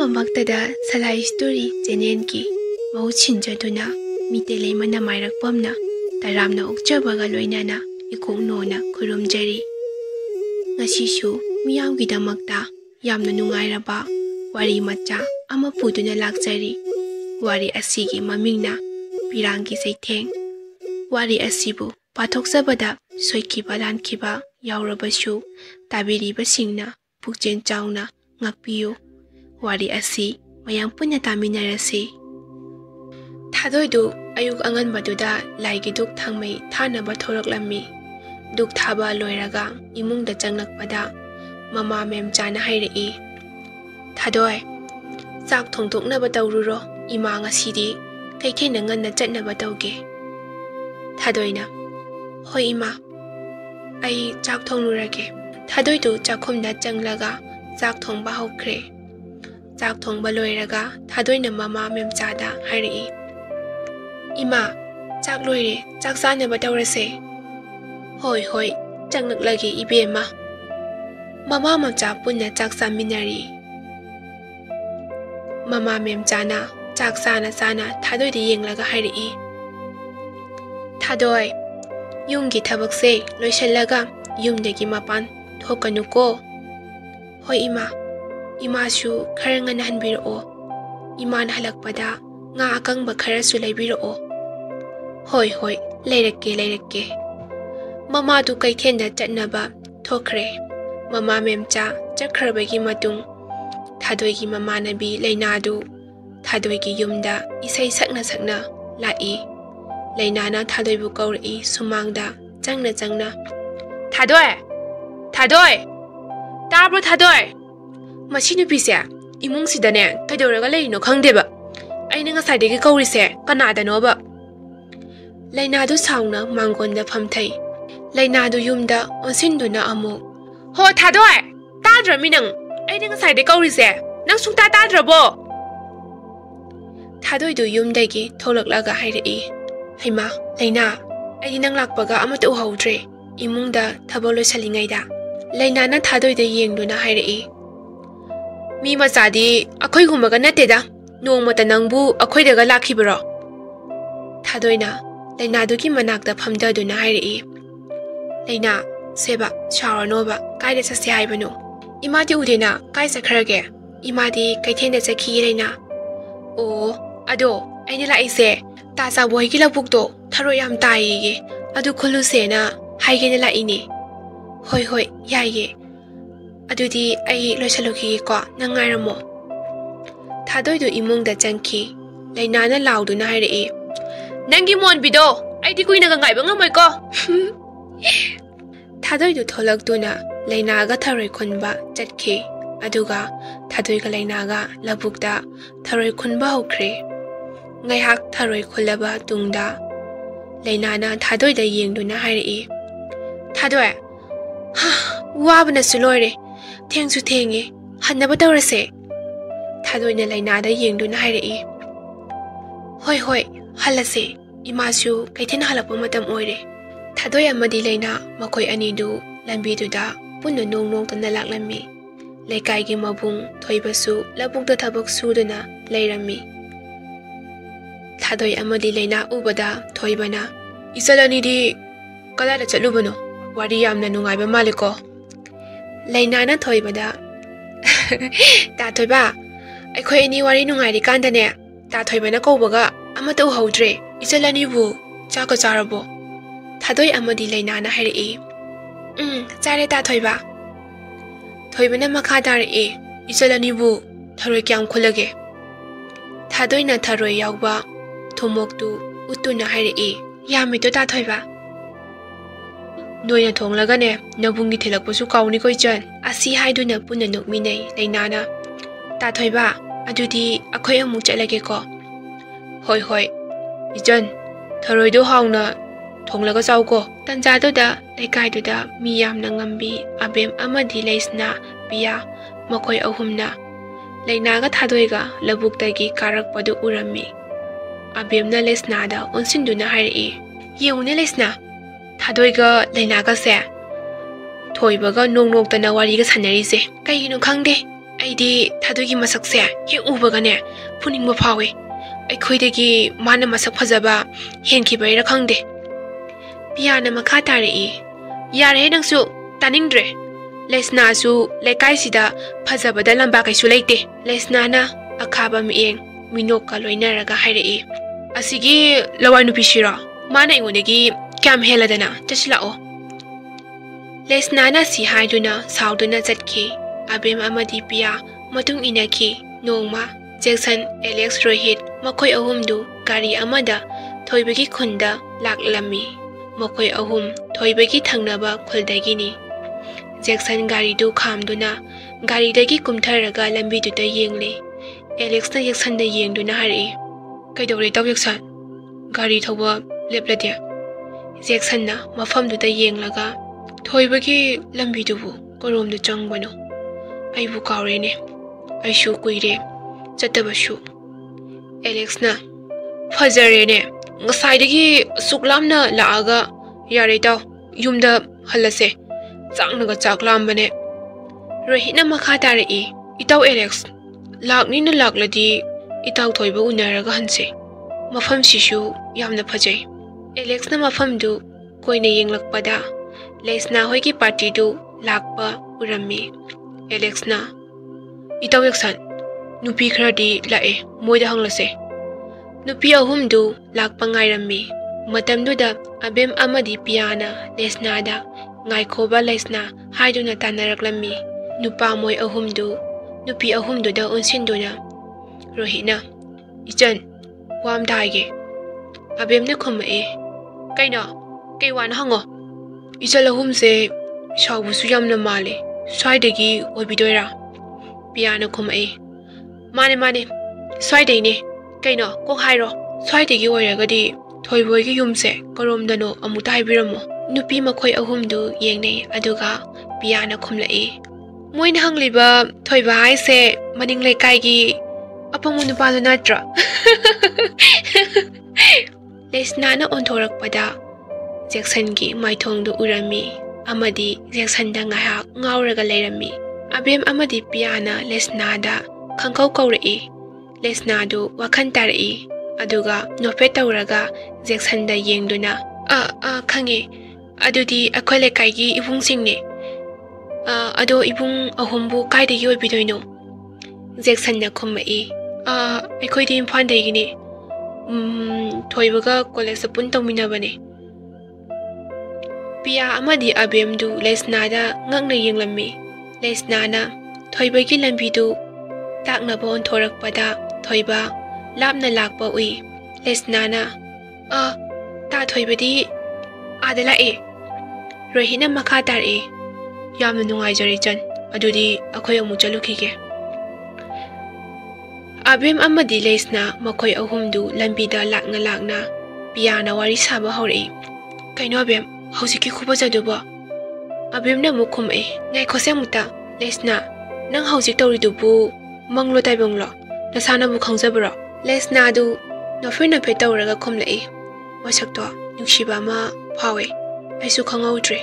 Mamamaktada Salai Story Jenenki Mauchinjaduna Meetei Leima Nameirakpamna Taramna Ukjabaga Loinana Ikoknona Kurumjari Ngasishu Miyamgidamakta Yamna Nungairaba Wari macha ama puduna lakjari wari asigi mamingna Pirangi Cheitheng wari asibu pathokjabada soikiba lankiba yaurabashu tabiribasingna pukjen chauna ngakpiyu wari asi mayang punya taminarasi Thadoidu ayuk anganbaduda laigi duk thangmei thanaba thoraklami duk thaba loiraga imungda changnakpada mama memchana hairei Thadoi chak thongtoknaba tawruro ima ngasidi kaithena nganna chatnaba tawge Thadoina hoi ima ai chak thonglurage Thadoidu chakhumna changlaga chak thongba hokre chak thongba loiraga Thadoina mama memchada hairei Ima chak loire chak sanaba tawrase hoi hoi changnaklagi ibema mama mamcha punna chak saminari Mama memchana chak sana Thadoi de yenglaga hairei Thadoi yumgi thabakse loishallaga yumdegi mapan thokanuko hoi ima shu khara ngana hanbiro iman halakpada nga akangba khara su laibiro hoi leirake mama du kaithenda chatnaba thokre mama memcha chakhrabagi matung Thadoigi mamanabi Leinadu Thadoigi yumda isai sakna lai Leinana Thadoibu kauri sumangda changna Thadoi tabro Thadoi masinu pise imung sidane kaidoraga leino khangdeba aina ngasaidegi kaurise kanada noba Leinadu sauna mangonda phamthai Leinadu yumda onsinduna amu ho Thadoi tadra minang Aina ngasai kaurise nang sungta tadrabo Thadoidu yumdagi tholaklaga hairei Haima Leina aidi nang lakpaga amata uhaudre imungda thabolo salingaida Leina na Thadoida yengduna hairei Mi machadi akhoi gumaga nateda nongmata nangbu akhoidaga lakhibro Thadoina Leina dugi manakta phamdaduna hairei Leina seba shawarnoba kaida sase haibano Imadi udena kai sakhrage imadi kaithenda sakhi reina o ado aina la ise ta sa boi ki labukto tharo yam taige adu khulu sena haige la ini hoi yaige adudi ai loisaloki ko nangairamo Thadoidu imungda changki Leina na lauduna hairei nangi mon bido aidi kuina ga ngaiba ngamoi ko Thadoidu tholakduna Leinaga tharoi khunba chatki aduga Thadoiga Leinaga labukda tharoi khunba hokre ngaihak tharoi khulaba tungda Leinana Thadoida yengduna hairei Thadoi ha wabna suloire thengsu thenge hannaba tawrase Thadoina Leinada yengduna hairei hoi halase imasu kaithena halapa matam oire Thadoi amadi Leina makoi anidu lambiduda punna nong tana laklami leikaigi mabung thoibasu labukda thabak suduna leirami Thadoi amadi Leina ubada thoibana isalani di kalada chalubano wari yamna nungaiba maliko Leina na thoibada ta thoiba aikhoi ani wari nungairi kandane ta thoibana koubaga amata uhaudre isalani bu chaka charabo Thadoi amadi Leina na hairei chare ta thoiba thoibana makha darei isalani bu tharoi kyam khulage Thadoina tharoi yawba thomoktu utuna hairei yami to ta thoiba noina thonglaga ne nabungi thilakpasu kauni koichan asi haiduna punna nokminai Leinana ta thoiba adudi akhoi amu chalage ko hoi ijan tharoi do hauna thonglaga chauko tanjaduda lekaiduda mi yamna ngambi abem amadi leisna biya makoi ahumna Leinaga Thadoiga labuktagi karakpadu urami abemna lesnada onsinduna hairei yeune lesna Thadoiga Leinaga se thoibaga nongnoktana wariga sanarise kaigino khangde ꯑꯩꯗꯤ ꯊꯥꯗꯣꯏꯒꯤ ꯃꯁꯛꯁꯦ ꯍꯦꯛ ꯎꯕꯒꯅꯦ ꯐꯨꯅꯤꯡꯕ ꯐꯥꯎꯏ ꯑꯩꯈꯣꯏꯗꯒꯤ ꯃꯥꯅ ꯃꯁꯛ ꯐꯖꯕ ꯍꯦꯟꯈꯤꯕꯩꯔ ꯈꯪꯗꯦ ꯄꯤꯌꯥꯅ ꯃꯈꯥ ꯇꯥꯔꯛꯏ ꯌꯥꯔꯦ ꯅꯪꯁꯨ ꯇꯥꯅꯤꯡꯗ꯭ꯔꯦ ꯂꯩꯁꯅꯥꯁꯨ ꯂꯩꯀꯥꯏꯁꯤꯗ ꯐꯖꯕꯗ ꯂꯝꯕꯥ ꯀꯩꯁꯨ ꯂꯩꯇꯦ ꯂꯩꯁꯅꯥꯅ ꯑꯈꯥꯕ ꯃꯤꯠꯌꯦꯡ ꯃꯤꯅꯣꯛꯀ ꯂꯣꯏꯅꯔꯒ ꯍꯥꯏꯔꯛꯏ ꯑꯁꯤꯒꯤ ꯂꯋꯥꯏ ꯅꯨꯄꯤꯁꯤꯔꯣ ꯃꯥꯅ ꯑꯩꯉꯣꯟꯗꯒꯤ ꯀꯌꯥꯝ ꯍꯦꯜꯂꯗꯅ ꯆꯠꯁꯤꯜꯂꯛꯑꯣ ꯂꯩꯁꯅꯥꯅ ꯁꯤ ꯍꯥꯏꯗꯨꯅ ꯁꯥꯎꯗꯨꯅ ꯆꯠꯈꯤ ꯑꯕꯦꯝ ꯑꯃꯗꯤ ꯄꯤꯌꯥ ꯃꯇꯨꯡ ꯏꯟꯅꯈꯤ ꯅꯣꯡꯃ ꯖꯦꯛꯁꯟ ꯑꯦꯂꯦꯛꯁ ꯔꯣꯍꯤꯠ ꯃꯈꯣꯏ ꯑꯍꯨꯝꯗꯨ ꯒꯥꯔꯤ ꯑꯃꯗ ꯊꯣꯏꯕꯒꯤ ꯈꯨꯟꯗ ꯂꯥꯛꯂꯝꯃꯤ ꯃꯈꯣꯏ ꯑꯍꯨꯝ ꯊꯣꯏꯕꯒꯤ ꯊꯪꯅꯕ ꯈꯨꯜꯗꯒꯤꯅꯤ ꯖꯦꯛꯁꯟ ꯒꯥꯔꯤꯗꯨ ꯈꯥꯝꯗꯨꯅ ꯒꯥꯔꯤꯗꯒꯤ ꯀꯨꯝꯊꯔꯒ ꯂꯝꯕꯤꯗꯨꯗ ꯌꯦꯡꯂꯤ ꯑꯦꯂꯦꯛꯁꯅ ꯖꯦꯛꯁꯟꯗ ꯌꯦꯡꯗꯨꯅ ꯍꯥꯏꯔꯛꯏ ꯀꯩꯗꯧꯔꯦ ꯇꯧ ꯖꯦꯛꯁꯟ ꯒꯥꯔꯤ ꯊꯧꯕ ꯂꯦꯞꯂꯗꯦ ꯖꯦꯛꯁꯟꯅ ꯃꯐꯝꯗꯨꯗ ꯌꯦꯡꯂꯒ ꯊꯣꯏꯕꯒꯤ ꯂꯝꯕꯤꯗꯨꯕꯨ ꯀꯔꯣꯝꯗ ꯆꯪꯕꯅꯣ ꯑꯩꯕꯨ ꯀꯥꯎꯔꯦꯅꯦ ꯑꯩꯁꯨ ꯀꯨꯏꯔꯦ ꯆꯠꯇꯕꯁꯨ ꯑꯦꯂꯦꯛꯁꯅ ꯐꯖꯔꯦꯅꯦ ꯉꯁꯥꯏꯗꯒꯤ ꯑꯁꯨꯛ ꯂꯥꯞꯅ ꯂꯥꯛꯑꯒ ꯌꯥꯔꯦ ꯇꯥꯎ ꯌꯨꯝꯗ ꯍꯜꯂꯁꯦ ꯆꯥꯛꯅꯒ ꯆꯥꯛ ꯂꯥꯝꯕꯅꯦ ꯔꯣꯍꯤꯠꯅ ꯃꯈꯥ ꯇꯥꯔꯛꯏ ꯏꯇꯥꯎ ꯑꯦꯂꯦꯛꯁ ꯂꯥꯛꯅꯤꯅ ꯂꯥꯛꯂꯗꯤ ꯏꯇꯥꯎ ꯊꯣꯏꯕ ꯎꯅꯔꯒ ꯍꯟꯁꯦ ꯃꯐꯝꯁꯤꯁꯨ ꯌꯥꯝꯅ ꯐꯖꯩ ꯑꯦꯂꯦꯛꯁꯅ ꯃꯐꯝꯗꯨ ꯀꯣꯏꯅ ꯌꯦꯡꯂꯛꯄꯗ ꯂꯩꯁꯅꯥ ꯍꯣꯏꯒꯤ ꯄꯥꯔꯇꯤꯗꯨ ꯂꯥꯛꯄ ꯎꯔꯝꯃꯤ ꯑꯦꯂꯦꯛꯁꯅ ꯏꯇꯥꯎ ꯖꯦꯛꯁꯟ ꯅꯨꯄꯤ ꯈꯔꯗꯤ ꯂꯥꯛꯑꯦ ꯃꯣꯏꯗ ꯍꯪꯂꯁꯦ ꯅꯨꯄꯤ ꯑꯍꯨꯝꯗꯨ ꯂꯥꯛꯄ ꯉꯥꯏꯔꯝꯃꯤ ꯃꯇꯝꯗꯨꯗ ꯑꯕꯦꯝ ꯑꯃꯗꯤ ꯄꯤꯌꯥꯅ ꯂꯩꯁꯅꯥꯗ ꯉꯥꯏꯈꯣꯕ ꯂꯩꯁꯅꯥ ꯍꯥꯏꯗꯨꯅ ꯇꯥꯟꯅꯔꯛꯂꯝꯃꯤ ꯅꯨꯄꯥ ꯃꯣꯏ ꯑꯍꯨꯝꯗꯨ ꯅꯨꯄꯤ ꯑꯍꯨꯝꯗꯨꯗ ꯑꯣꯟꯁꯤꯟꯗꯨꯅ ꯔꯣꯍꯤꯠꯅ ꯏꯆꯟ ꯋꯥ ꯑꯝꯇ ꯍꯥꯏꯒꯦ ꯑꯕꯦꯝꯅ ꯈꯨꯝꯃꯛꯏ ꯀꯩꯅꯣ ꯀꯩ ꯋꯥꯅ ꯍꯪꯉꯣ ꯏꯆꯜ ꯑꯍꯨꯝꯁꯦ ꯁꯥꯎꯕꯁꯨ ꯌꯥꯝꯅ ꯃꯥꯜꯂꯦ ꯁ꯭ꯋꯥꯏꯗꯒꯤ ꯑꯣꯏꯕꯤꯗꯣꯏꯔꯥ ꯄꯤꯌꯥꯅ ꯈꯨꯝꯃꯛꯏ ꯃꯥꯅꯦ ꯁ꯭ꯋꯥꯏꯗꯩꯅꯦ ꯀꯩꯅꯣ ꯀꯣꯛ ꯍꯥꯏꯔꯣ ꯁ꯭ꯋꯥꯏꯗꯒꯤ ꯑꯣꯏꯔꯒꯗꯤ ꯊꯣꯏꯕꯣꯏꯒꯤ ꯌꯨꯝꯁꯦ ꯀꯔꯣꯝꯗꯅꯣ ꯑꯃꯨꯛꯇ ꯍꯥꯏꯕꯤꯔꯝꯃꯣ ꯅꯨꯄꯤ ꯃꯈꯣꯏ ꯑꯍꯨꯝꯗꯨ ꯌꯦꯡꯅꯩ ꯑꯗꯨꯒ ꯄꯤꯌꯥꯅ ꯈꯨꯝꯂꯛꯏ ꯃꯣꯏꯅ ꯍꯪꯂꯤꯕ ꯊꯣꯏꯕ ꯍꯥꯏꯁꯦ ꯃꯅꯤꯡ ꯂꯩꯀꯥꯏꯒꯤ ꯑꯄꯪꯕ ꯅꯨꯄꯥꯗꯨ ꯅꯠꯇ꯭ꯔꯣ ꯂꯩꯁꯅꯥꯅ ꯑꯣꯟꯊꯣꯔꯛꯄꯗ ꯖꯦꯛꯁꯟꯒꯤ ꯃꯥꯏꯊꯣꯡꯗꯨ ꯎꯔꯝꯃꯤ ꯑꯃꯗꯤ ꯖꯦꯛꯁꯟꯗ ꯉꯥꯏꯍꯥꯛ ꯉꯥꯎꯔꯒ ꯂꯩꯔꯝꯃꯤ ꯑꯕꯦꯝ ꯑꯃꯗꯤ ꯄꯤꯌꯥꯅ ꯂꯩꯁꯅꯥꯗ ꯈꯪꯀꯧ ꯀꯧꯔꯛꯏ ꯂꯩꯁꯅꯥꯗꯨ ꯋꯥꯈꯟ ꯇꯥꯔꯛꯏ ꯑꯗꯨꯒ ꯅꯣꯐꯦꯠ ꯇꯧꯔꯒ ꯖꯦꯛꯁꯟꯗ ꯌꯦꯡꯗꯨꯅ ꯈꯪꯉꯦ ꯑꯗꯨꯗꯤ ꯑꯩꯈꯣꯏ ꯂꯩꯀꯥꯏꯒꯤ ꯏꯕꯨꯡꯁꯤꯡꯅꯦ ꯑꯗꯣ ꯏꯕꯨꯡ ꯑꯍꯨꯝꯕꯨ ꯀꯥꯏꯗꯒꯤ ꯑꯣꯏꯕꯤꯗꯣꯏꯅꯣ ꯖꯦꯛꯁꯟꯅ ꯈꯨꯝꯃꯛꯏ ꯑꯩꯈꯣꯏꯗꯤ ꯏꯝꯐꯥꯜꯗꯒꯤꯅꯦ ꯊꯣꯏꯕꯒ ꯀꯣꯂꯦꯖꯇ ꯄꯨꯟ ꯇꯧꯃꯤꯟꯅꯕꯅꯦ ꯄꯤꯌꯥ ꯑꯃꯗꯤ ꯑꯕꯦꯝꯗꯨ ꯂꯩꯁꯅꯥꯗ ꯉꯛꯅ ꯌꯦꯡꯂꯝꯃꯤ ꯂꯩꯁꯅꯥꯅ ꯊꯣꯏꯕꯒꯤ ꯂꯝꯕꯤꯗꯨ ꯇꯥꯛꯅꯕ ꯑꯣꯟꯊꯣꯔꯛꯄꯗ ꯊꯣꯏꯕ ꯂꯥꯞꯅ ꯂꯥꯛꯄ ꯎꯏ ꯂꯩꯁꯅꯥꯅ ꯇꯥ ꯊꯣꯏꯕꯗꯤ ꯑꯥꯗ ꯂꯥꯛꯑꯦ ꯔꯣꯍꯤꯠꯅ ꯃꯈꯥ ꯇꯥꯔꯛꯏ ꯌꯥꯝꯅ ꯅꯨꯡꯉꯥꯏꯖꯔꯦ ꯏꯆꯟ ꯑꯗꯨꯗꯤ ꯑꯩꯈꯣꯏ ꯑꯃꯨꯛ ꯆꯠꯂꯨꯈꯤꯒꯦ ꯑꯕꯦꯝ ꯑꯃꯗꯤ ꯂꯩꯁꯅꯥ ꯃꯈꯣꯏ ꯑꯍꯨꯝꯗꯨ ꯂꯝꯕꯤꯗ ꯂꯥꯛꯅ ꯂꯥꯛꯅ ꯄꯤꯌꯥꯅ ꯋꯥꯔꯤ ꯁꯥꯕ ꯍꯧꯔꯛꯏ ꯀꯩꯅꯣ ꯑꯕꯦꯝ ꯍꯧꯖꯤꯛꯀꯤ ꯈꯨꯐꯖꯗꯨꯕꯣ ꯑꯕꯦꯝꯅ ꯑꯃꯨꯛ ꯈꯨꯝꯃꯛꯏ ꯉꯥꯏꯈꯣꯁꯦ ꯑꯃꯨꯛꯇ ꯂꯩꯁꯅꯥ ꯅꯪ ꯍꯧꯖꯤꯛ ꯇꯧꯔꯤꯗꯨꯕꯨ ꯃꯪꯂꯣ ꯇꯥꯏꯕꯪꯂꯣ ꯅꯁꯥꯅꯕꯨ ꯈꯪꯖꯕ꯭ꯔꯣ ꯂꯩꯁꯅꯥꯗꯨ ꯅꯣꯐꯦꯠ ꯇꯧꯔꯒ ꯈꯨꯝꯂꯛꯏ ꯃꯁꯛꯇꯣ ꯅꯨꯡꯁꯤꯕ ꯑꯃ ꯐꯥꯎꯋꯦ ꯑꯩꯁꯨ ꯈꯪꯍꯧꯗ꯭ꯔꯦ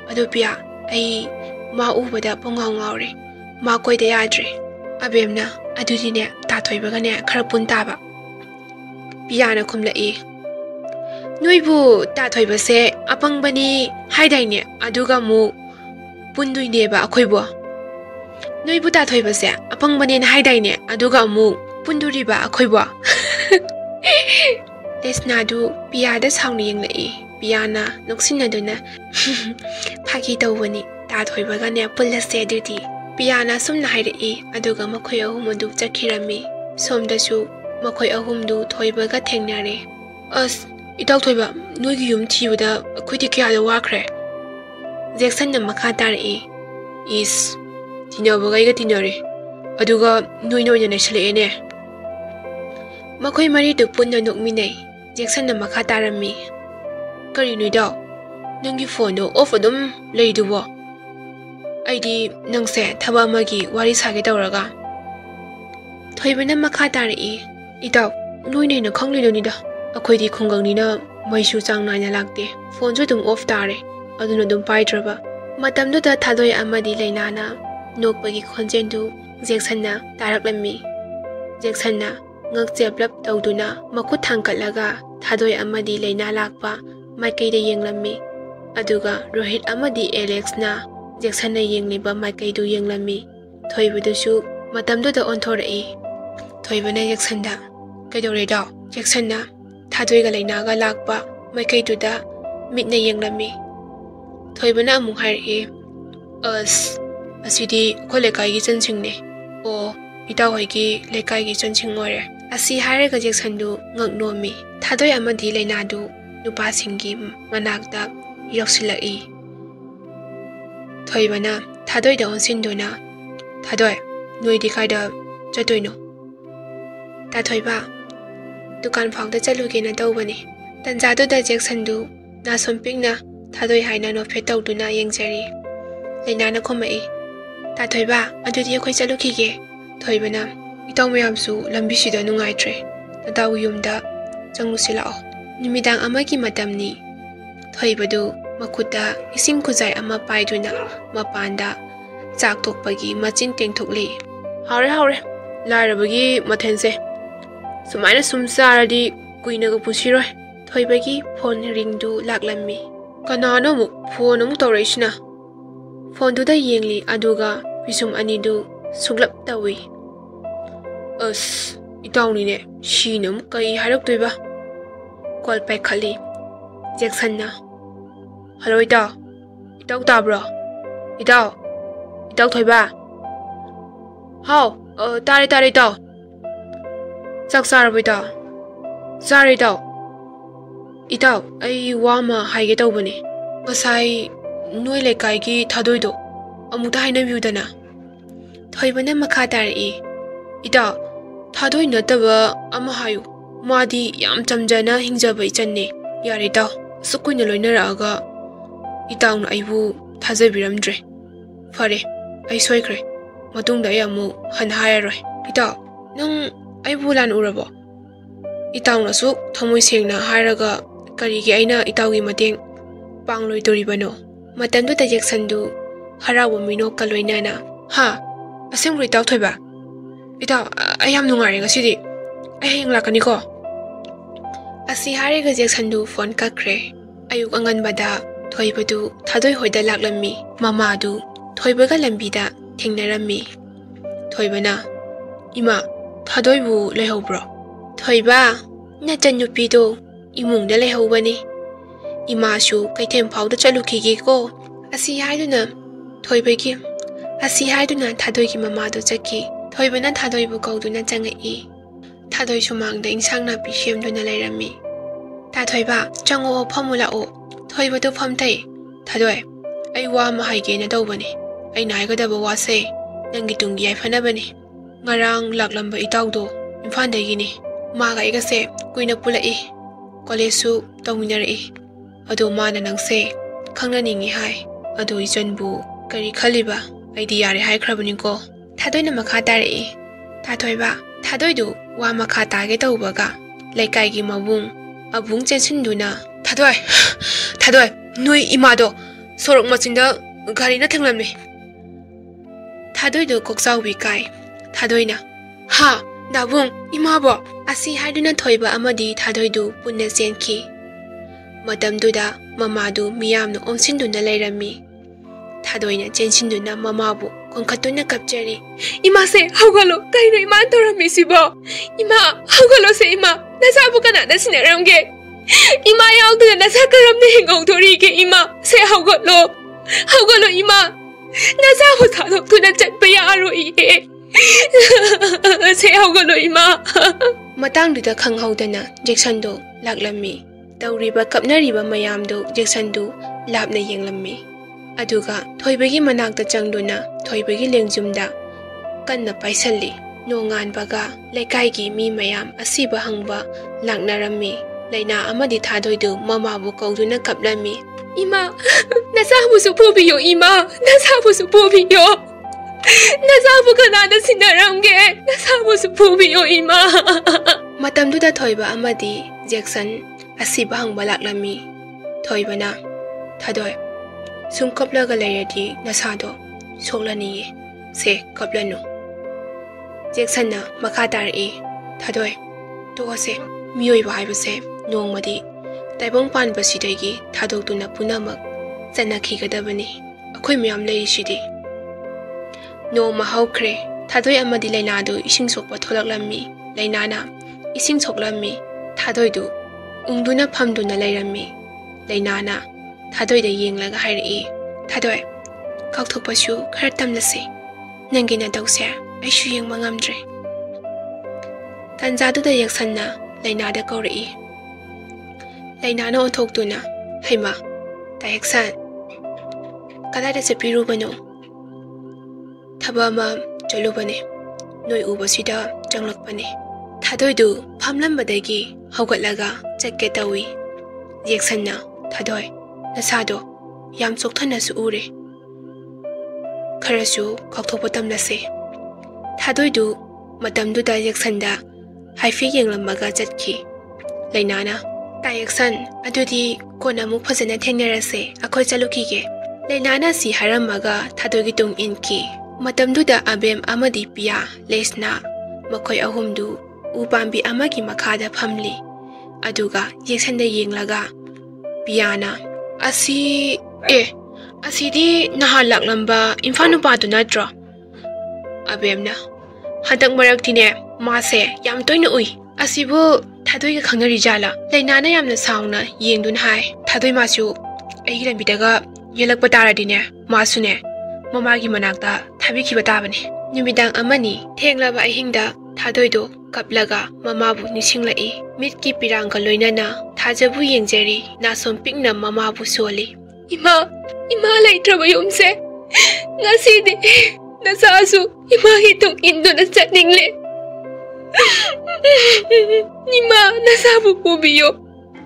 ꯑꯗꯨ ꯄꯤꯌꯥ ꯑꯩ ꯃꯥ ꯎꯕꯗ ꯄꯨꯡꯉꯥꯎ ꯉꯥꯎꯔꯦ ꯃꯥ ꯀꯣꯏꯗ ꯌꯥꯗ꯭ꯔꯦ ꯑꯕꯦꯝꯅ ꯑꯗꯨꯗꯤꯅꯦ ꯇꯥꯊꯣꯏꯕꯒꯅꯦ ꯈꯔ ꯄꯨꯟ ꯇꯥꯕ ꯄꯤꯌꯥꯅ ꯈꯨꯝꯂꯛꯏ ꯅꯣꯏꯕꯨ ꯇꯥꯊꯣꯏꯕꯁꯦ ꯑꯄꯪꯕꯅꯤ ꯍꯥꯏꯗꯥꯏꯅꯦ ꯑꯗꯨꯒ ꯑꯃꯨꯛ ꯄꯨꯟꯗꯣꯏꯅꯦꯕ ꯑꯩꯈꯣꯏꯕꯨ ꯅꯣꯏꯕꯨ ꯇꯥꯊꯣꯏꯕꯁꯦ ꯑꯄꯪꯕꯅꯦꯅ ꯍꯥꯏꯗꯥꯏꯅꯦ ꯑꯗꯨꯒ ꯑꯃꯨꯛ ꯄꯨꯟꯗꯣꯔꯤꯕ ꯑꯩꯈꯣꯏꯕꯨ ꯂꯩꯁꯅꯥꯗꯨ ꯄꯤꯌꯥꯗ ꯁꯥꯎꯅ ꯌꯦꯡꯂꯛꯏ ꯄꯤꯌꯥꯅ ꯅꯣꯛꯁꯤꯟꯅꯗꯨꯅ ꯐꯥꯒꯤ ꯇꯧꯕꯅꯤ ꯇꯥꯊꯣꯏꯕꯒꯅꯦ ꯄꯨꯜꯂꯁꯦ ꯑꯗꯨꯗꯤ ꯄꯤꯌꯥꯅ ꯁꯨꯝꯅ ꯍꯥꯏꯔꯛꯏ ꯑꯗꯨꯒ ꯃꯈꯣꯏ ꯑꯍꯨꯝ ꯑꯗꯨ ꯆꯠꯈꯤꯔꯝꯃꯤ ꯁꯣꯝꯗꯁꯨ ꯃꯈꯣꯏ ꯑꯍꯨꯝꯗꯨ ꯊꯣꯏꯕꯒ ꯊꯦꯡꯅꯔꯦ ꯑꯁ ꯏꯇꯥꯎ ꯊꯣꯏꯕ ꯅꯣꯏꯒꯤ ꯌꯨꯝ ꯊꯤꯕꯗ ꯑꯩꯈꯣꯏꯗꯤ ꯀꯌꯥꯗ ꯋꯥꯈ꯭ꯔꯦ ꯖꯦꯛꯁꯟꯅ ꯃꯈꯥ ꯇꯥꯔꯛꯏ ꯏꯁ ꯇꯤꯟꯅꯕꯒꯩꯒ ꯇꯤꯟꯅꯔꯦ ꯑꯗꯨꯒ ꯅꯣꯏꯅ ꯑꯣꯏꯅ ꯅꯩꯁꯜꯂꯛꯑꯦꯅꯦ ꯃꯈꯣꯏ ꯃꯔꯤꯗꯨ ꯄꯨꯟꯅ ꯅꯣꯛꯃꯤꯟꯅꯩ ꯖꯦꯛꯁꯟꯅ ꯃꯈꯥ ꯇꯥꯔꯝꯃꯤ ꯀꯔꯤꯅꯣ ꯏꯇꯥꯎ ꯅꯪꯒꯤ ꯐꯣꯟꯗꯣ ꯑꯣꯐ ꯑꯗꯨꯝ ꯂꯩꯗꯨꯕꯣ ꯑꯩꯗꯤ ꯅꯪꯁꯦ ꯊꯕꯛ ꯑꯃꯒꯤ ꯋꯥꯔꯤ ꯁꯥꯒꯦ ꯇꯧꯔꯒ ꯊꯣꯏꯕꯅ ꯃꯈꯥ ꯇꯥꯔꯛꯏ ꯏꯇꯥꯎ ꯅꯣꯏꯅ ꯍꯦꯟꯅ ꯈꯪꯂꯤꯗꯨꯅꯤꯗ ꯑꯩꯈꯣꯏꯗꯤ ꯈꯨꯡꯒꯪꯅꯤꯅ ꯃꯩꯁꯨ ꯆꯥꯡ ꯅꯥꯏꯅ ꯂꯥꯛꯇꯦ ꯐꯣꯟꯁꯨ ꯑꯗꯨꯝ ꯑꯣꯐ ꯇꯥꯔꯦ ꯑꯗꯨꯅ ꯑꯗꯨꯝ ꯄꯥꯏꯗ꯭ꯔꯕ ꯃꯇꯝꯗꯨꯗ ꯊꯥꯗꯣꯏ ꯑꯃꯗꯤ ꯂꯩꯅꯥꯅ ꯅꯣꯛꯄꯒꯤ ꯈꯣꯟꯖꯦꯜꯗꯨ Jacksonna taraklammi. Jacksonna ngak cheplap tawduna makut thangkatlaga thadoi amadi Leina lakpa maikaida yenglammi. Aduga Rohit amadi Alex na Jacksonna yengliba maikaidu yenglammi. Thoibudusu matamduda onthorei. Thoibana Jacksonna kaidoreda. Jacksonna thadoi Leina ga lakpa maikaiduda mitna yenglammi. Thoibana amung hairi asidi kholekai gi chansingne o itaw hoigi lekai gi chansing ore asi hairaga Jacksondu ngaknomi thadoi amadi Leina du nupa singi manakta yoksilai. Thoibana thadoi da onsinduna thadoi noidi kaida chatoino. Ta thoiba dukan phangda chaluge na tawbani. Tanjadu da Jacksondu na sompingna thadoi haina no phetawduna yengjari. Leina na khomai. Ta thoiba adudi akhoi chalukige. Thoibana itaw mayamsu lambisida nungaitre. Tadaw yumda changlusilao. Numidang amagi matamni. Thoibadu makuta ising kuzai ama paiduna mapanda chak thokpagi machin tengthokli. Haure larabagi mathense. Sumaina sumsaradi kuinaga pusiroi. Thoibagi phone ringdu laklammi. Kanano mu phone mu tawreisina. Phone du da yengli aduga pisum anidu suglap tawi. Itawni ne shinam kai harak tuiba. Call pai khali. Jacksonna. Hello itaw. Itaw tabro. Itaw thoiba. How? Tare itaw. Chak sarabo itaw. Sare itaw. Itaw ai wama haige tawbani. Ngasai noi lekai gi thadoi do amuta haina biudana. Thoibana makha tarei. Itaw thadoi nataba ama hayu. Madi yam chamjana hingjaba ichanne. Yare itaw sukuina loinaraga itawna aibu thajabiramdre. Fare ai soikre. Matungda yamu han hayaroi. Itaw nang aibu lan urabo. Itawna su thamoi sengna hairaga karigi aina itawgi mateng pangloi doribano. Matamdu da Jacksondu harawa mino kaloinana. Ha asengro itaw thoiba. Itaw ayam nungare ngasidi. Ai heng lakani ko. Asi hariga Jacksondu phone kakre. Ayuk anganbada thoibadu thadoi hoida laklammi. Mamadu thoibaga lambida thengnarammi. Thoibana ima thadoi bu lehobro. Thoiba nacha nupido imungda lehobani. Imashu kaithem phawda chalukige ko. Asi haiduna thoibagi. Asi haiduna thadoi gi mamadu chaki. Thoibana thadoi bu kauduna changai. Thadoi sumangda insang napi shemduna lairammi. Ta thoiba chango phamula o. Thoibadu phamtai. Thadoi ai wa ma haige na dawbani. Ai naigadaba wase nangi tungi ai phanabani. Ngarang laklamba itawdo imfandagini. Maga igase kuina pulai. Kolesu tawminari. Ado mana nangse khangnaningi hai. Ado ijanbu kari khaliba aidi yare hai khrabani ko. Thadoi na makha tarei. Ta thoiba thadoi du wa makha tage tawbaga. Laikai gi mabung abung chensinduna. Thadoi noi imado sorok machinda gari na thanglamni. Thadoi do koksawi kai. Thadoi na ha dabung imabo asi haiduna thoiba amadi thadoi du punna senki. Matamduda mamadu miyamno onsinduna lairammi. Thadoina chensinduna mamabu konkatuna kapchari. Ima se hawgalo kaino iman torammi sibo. Ima hawgalo se ima nasabu kana nasinaramge. Ima yauduna nasakaramne hingautorige ima se hawgalo ima nasabu thadokuna chatpa yaroi. Se hawgalo ima. Matangduda khanghaudana Jacksondu laklammi. Tawriba kapnariba mayamdu Jacksondu lapna yenglammi. Aduga thoibagi manakta changduna thoibagi lengjumda kanna paisalli. Nongan baga lekai mi mayam asiba hangba laknarammi. Leina amadi thadoidu mamabu kauduna kaplammi. Ima nasabu supubiyo ima nasabu supubiyo. Nasabu kanada sinaramge nasabu supubiyo ima. Matamduda thoiba amadi Jackson asiba hangba laklammi. Thoibana thadoi sum kaplaga layadi nasado soklani se kaplanu. ꯖꯦꯛꯁꯟꯅ ꯃꯈꯥ ꯇꯥꯔꯛꯏ ꯊꯥꯗꯣꯏ ꯇꯣꯛꯑꯁꯦ ꯃꯤꯑꯣꯏꯕ ꯍꯥꯏꯕꯁꯦ ꯅꯣꯡꯃꯗꯤ ꯇꯥꯏꯕꯪ ꯄꯥꯟꯕꯁꯤꯗꯒꯤ ꯊꯥꯗꯣꯛꯇꯨꯅ ꯄꯨꯝꯅꯃꯛ ꯆꯠꯅꯈꯤꯒꯗꯕꯅꯤ ꯑꯩꯈꯣꯏ ꯃꯌꯥꯝ ꯂꯩꯔꯤꯁꯤꯗꯤ ꯅꯣꯡꯃ ꯍꯧꯈ꯭ꯔꯦ ꯊꯥꯗꯣꯏ ꯑꯃꯗꯤ ꯂꯩꯅꯥꯗꯨ ꯏꯁꯤꯡ ꯁꯣꯛꯄ ꯊꯣꯛꯂꯛꯂꯝꯃꯤ ꯂꯩꯅꯥꯅ ꯏꯁꯤꯡ ꯁꯣꯛꯂꯝꯃꯤ ꯊꯥꯗꯣꯏꯗꯨ ꯎꯪꯗꯨꯅ ꯐꯝꯗꯨꯅ ꯂꯩꯔꯝꯃꯤ ꯂꯩꯅꯥꯅ ꯊꯥꯗꯣꯏꯗ ꯌꯦꯡꯂꯒ ꯍꯥꯏꯔꯛꯏ ꯊꯥꯗꯣꯏ ꯀꯥꯎꯊꯣꯛꯄꯁꯨ ꯈꯔ ꯇꯝꯂꯁꯤ ꯅꯪꯒꯤ ꯅꯇꯧꯁꯦ ꯑꯩꯁꯨ ꯌꯦꯡꯕ ꯉꯝꯗ꯭ꯔꯦ ꯇꯥꯟꯖꯥꯗꯨꯗ ꯌꯦꯛꯁꯟꯅ ꯂꯩꯅꯥꯗ ꯀꯧꯔꯛꯏ ꯂꯩꯅꯥꯅ ꯑꯣꯟꯊꯣꯛꯇꯨꯅ ꯍꯩꯃꯥ ꯇꯥꯌꯦꯛꯁꯟ ꯀꯗꯥꯏꯗ ꯆꯠꯄꯤꯔꯨꯕꯅꯣ ꯊꯕꯛ ꯑꯃ ꯆꯠꯂꯨꯕꯅꯦ ꯅꯣꯏ ꯎꯕꯁꯤꯗ ꯆꯪꯂꯛꯄꯅꯦ ꯊꯥꯗꯣꯏꯗꯨ ꯐꯝꯂꯝꯕꯗꯒꯤ ꯍꯧꯒꯠꯂꯒ ꯆꯠꯀꯦ ꯇꯧꯏ ꯌꯦꯛꯁꯟꯅ ꯊꯥꯗꯣꯏ ꯅꯁꯥꯗꯣ ꯌꯥꯝ ꯆꯣꯛꯊꯅꯁꯨ ꯎꯔꯦ ꯈꯔꯁꯨ ꯀꯥꯎꯊꯣꯛꯄ ꯇꯝꯂꯁꯦ ꯊꯥꯗꯣꯏꯗꯨ ꯃꯇꯝꯗꯨꯗ ꯌꯦꯛꯁꯟꯗ ꯍꯥꯏꯐꯦꯠ ꯌꯦꯡꯂꯝꯃꯒ ꯆꯠꯈꯤ ꯂꯩꯅꯥꯅ ꯇꯥꯌꯦꯛꯁꯟ ꯑꯗꯨꯗꯤ ꯀꯣꯟꯅ ꯑꯃꯨꯛ ꯐꯖꯅ ꯊꯦꯡꯅꯔꯁꯦ ꯑꯩꯈꯣꯏ ꯆꯠꯂꯨꯈꯤꯒꯦ ꯂꯩꯅꯥꯅ ꯁꯤ ꯍꯥꯏꯔꯝꯃꯒ ꯊꯥꯗꯣꯏꯒꯤ ꯇꯨꯡ ꯏꯟꯈꯤ ꯃꯇꯝꯗꯨꯗ ꯑꯕꯦꯝ ꯑꯃꯗꯤ ꯄꯤꯌꯥ ꯂꯦꯁꯅꯥ ꯃꯈꯣꯏ ꯑꯍꯨꯝꯗꯨ ꯎ ꯄꯥꯝꯕꯤ ꯑꯃꯒꯤ ꯃꯈꯥꯗ ꯐꯝꯂꯤ ꯑꯗꯨꯒ ꯌꯦꯛꯁꯟꯗ ꯌꯦꯡꯂꯒ ꯄꯤꯌꯥꯅ ꯑꯁꯤꯗꯤ ꯅꯍꯥꯟ ꯂꯥꯛꯂꯝꯕ ꯏꯝꯐꯥꯜ ꯅꯨꯄꯥꯗꯨ ꯅꯠꯇ꯭ꯔꯣ ꯑꯕꯦꯝꯅ ꯍꯟꯗꯛ ꯃꯔꯛꯇꯤꯅꯦ ꯃꯥꯁꯦ ꯌꯥꯝ ꯇꯣꯏꯅ ꯎꯏ ꯑꯁꯤꯕꯨ ꯊꯥꯗꯣꯏꯒ ꯈꯪꯅꯔꯤ ꯖꯥꯠꯂꯥ ꯂꯩꯅꯥꯅ ꯌꯥꯝꯅ ꯁꯥꯎꯅ ꯌꯦꯡꯗꯨꯅ ꯍꯥꯏ ꯊꯥꯗꯣꯏ ꯃꯥꯁꯨ ꯑꯩꯒꯤ ꯂꯝꯕꯤꯗꯒ ꯌꯦꯜꯂꯛꯄ ꯇꯥꯔꯗꯤꯅꯦ ꯃꯥꯁꯨꯅꯦ ꯃꯃꯥꯒꯤ ꯃꯅꯥꯛꯇ ꯊꯥꯕꯤꯈꯤꯕ ꯇꯥꯕꯅꯤ ꯅꯨꯃꯤꯗꯥꯡ ꯑꯃꯅꯤ ꯊꯦꯡꯂꯕ ꯑꯍꯤꯡꯗ ꯊꯥꯗꯣꯏꯗꯣ ꯀꯞꯂꯒ ꯃꯃꯥꯕꯨ ꯅꯤꯡꯁꯤꯡꯂꯛꯏ ꯃꯤꯠꯀꯤ ꯄꯤꯔꯥꯡꯒ ꯂꯣꯏꯅꯅ ꯊꯥꯖꯕꯨ ꯌꯦꯡꯖꯔꯤ ꯅꯥꯁꯣꯝ ꯄꯤꯛꯅ ꯃꯃꯥꯕꯨ ꯁꯣꯜꯂꯤ ꯏꯃꯥ ꯂꯩꯇ꯭ꯔꯕ ꯌꯨꯝꯁꯦ ꯉꯁꯤꯗꯤ ꯅꯆꯥꯁꯨ ꯏꯃꯥꯒꯤ ꯇꯨꯡ ꯏꯟꯗꯨꯅ ꯆꯠꯅꯤꯡꯂꯦ 이마 나사부 보비요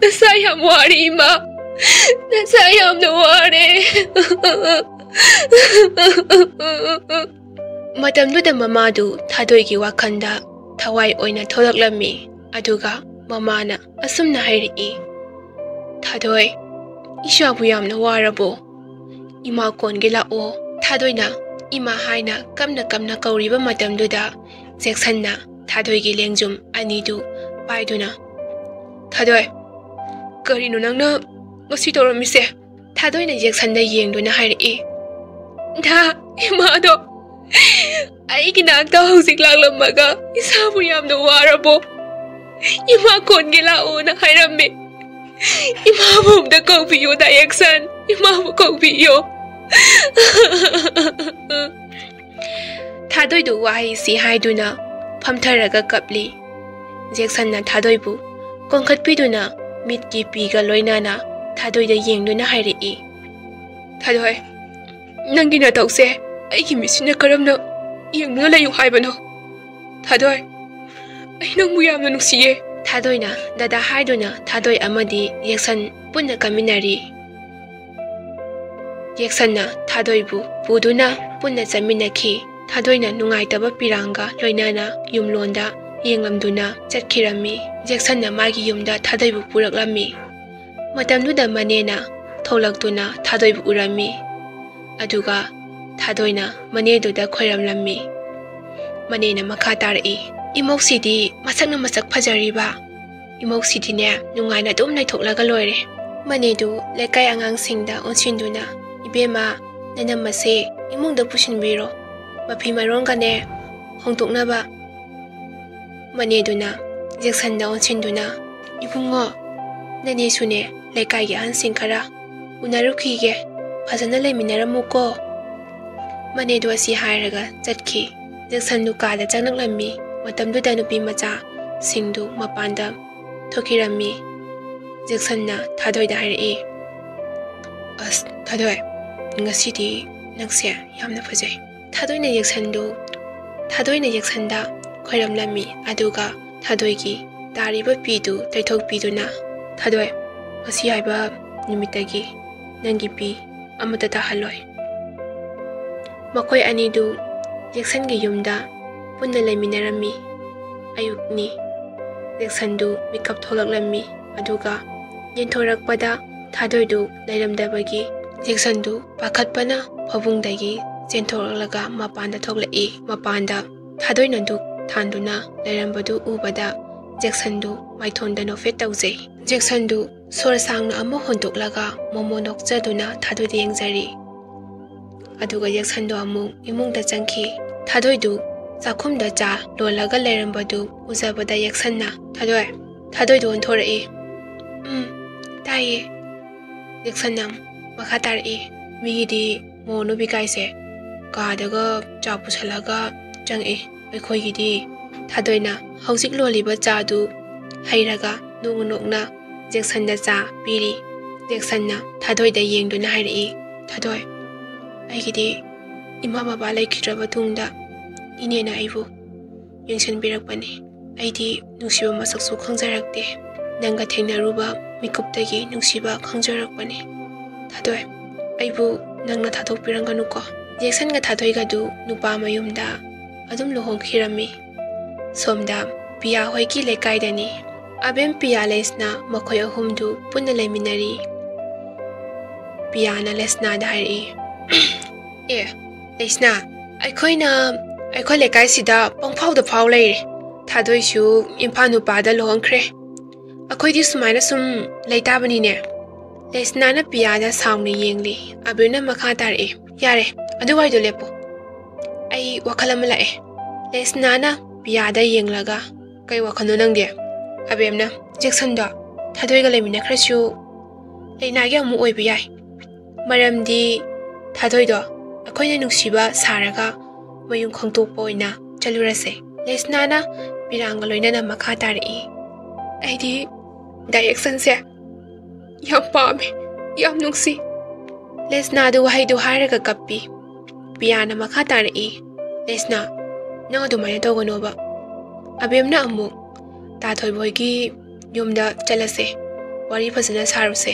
나사야 뭐하리 이마 나사야 없는 와래 마담두다 마마두 타도이기 와칸다 타와이 오이나 토닥람미 아두가 마마나 아숨나 하이리 타도이 이샤부 얌나 와라보 이마 꼰게 라오 타도이나 이마 하이나 깜나 거리바 마담두다 잭산나 타도이기 랭좀 아니두 바이두나 타도이 거리노 낭나 ngasi toromise 타도이나 잭산나 yengduna hairi 다 이마도 아이기 나ꯛ다 hojik laklamaga isabu yamna warabo ima konge laona hairamme imabu amda kaubiyo da yaksan imabu kaubiyo 타도이도 와이시 하이두나 팜타라가 갑리 잭산나 타도이부 კონ컷피두나 미트기 피가 로이나나 타도이다 옌두나 하이리이 타도이 낭기나 덕세 아이기 미스나 그럼나 옌두나 라유 하이바노 타도이 아이 낭부 얌나 눅시예 타도이나 다다 하이두나 타도이 아마디 잭산 푼나 까미나리 잭산나 타도이부 부두나 푼나 짜미나키 타도이나 नुंगाइतबा पिरांगा लोइनाना युमलोंदा येंगलमदुना चटखिरमी जेक्सनना मागी युमदा थादोइबु पुरकलमी मतमदुदा मनेना थोलक्तुना थादोइबु उरमी अदुगा थादोइना मनेदुदा खोइरमलमी मनेना मखा तारई इमोक्सिदी मसकना मसक फजरिबा इमोक्सिदीने नुंगाइना दुम नाइथोकलगा लोइरे मनेदु लेकाय आंगांसिंगदा ओनसिनदुना इबेमा ननमसे इमुंगदा पुसिनबिरो मफी मरोंगाने होंदोकनाबा मनेदुना जेक्सनदा ओनसिनदुना इबुंगो ननेसुने लेकाइगे अहनसिंग खरा उनारुखिगे फजना लेमिनारमुको मनेदु असि हायरगा चटखि जेक्सनदु कादा चंगनक्लम्मी मतमदुदा नुपी मचा सिंगदु मपानदा थोखिरम्मी जेक्सनना थादोइदा हायरई अस थादोइ ngasidi nangse yamna fajai 타도이나 역산다 खोइरमलमी अदुगा 타도이기 तारिबा पीदु तैथोकपीदुना 타도이 मसी हाइबा निमित्तगी नंगी पी अमता ताहलोय मखोय अनिदु जेक्सनगी युमदा पुन्ना लेमिनारमी अयुक्नी जेक्सनदु मिकअप थोलक्लमी अदुगा येंथोरकपदा 타도이दु लैरमदबगी जेक्सनदु पाखतपना फबुंगदगी चेंथोरलगा मपानदा थोकलई मपानदा थादोइना दुक थांदुना लेरंबदु उबदा जेक्सनदु माइथोंदा नोफेट तौजे जेक्सनदु सोर सांगना अमो होंदोक्लगा मोमो नोक्चदुना थादोदे येंगजरी अदुगा जेक्सनदु अमु इमुंगदा चंखी थादोइदु चाखुमदा चा लोलगा लेरंबदु उजाबदा जेक्सनना थादोइदु ओंथोरई ताये जेक्सनना मखा तारई मिगिदी मोनु बिकाइसे कादगा चापुसलागा चंगई अखोइगिदी थादोइना हौजिक लोलिबा चादु हैरगा नुंगनोकना जेक्सनदा चा पीरी जेक्सनना थादोइदा येंगदुना हाइरई थादोइ अइगिदी इमा बाबा लेखिद्रबा तुंगदा इनेना आइबु येंगसनबिरकपनि अइदी नुसिबा मसकसु खंजरकते नंगा थेंगनारुबा मिकुपतगी नुसिबा खंजरकपनि थादोइ आइबु नंगना थादोकपिरंगनुको जेक्सनगा थादोइगादु नुपा मयुमदा अदुम लोहोंखिरमी सोमदा पिया होइकी लेकाइदनी अबेम पिया लेसना मखोय अहुमदु पुन्ना लेमिनरी पियाना लेसना दाइरी ए लेसना अखोय लेकाइसिदा पंफाउदा फाउ लेरे थादोइसु इम्फा नुपादा लोहोंख्रे अखोइदि सुमाइना सुम लेताबनिने लेसनाना पियादा साउना येंगली अबेना मखा तारे यारे अदुवाइदो लेपो आई वखलम लाए लेसनाना पियादा येंगलगा कई वखनो नंगे अबेमना जेक्सनदा थादोइगा लेमिनख्रसु लेनागे अमु ओइबा याय मरमदी थादोइदो अखोइना नुसिबा सारगा मयुं खंतोकपा ओइना चलुरसे लेसनाना पिरांगा लोइनाना मखा तारई आइदी डायरेक्शन से याम पामे याम नुक्सी लेसना दु हाइदु हारगा कप्पी पियाना मखा तारई लेसना नंग अदुमाइना तौगनोबा अबेमना अमु ताथोइबोइगी युमदा चलसे वारी फजना सारुसे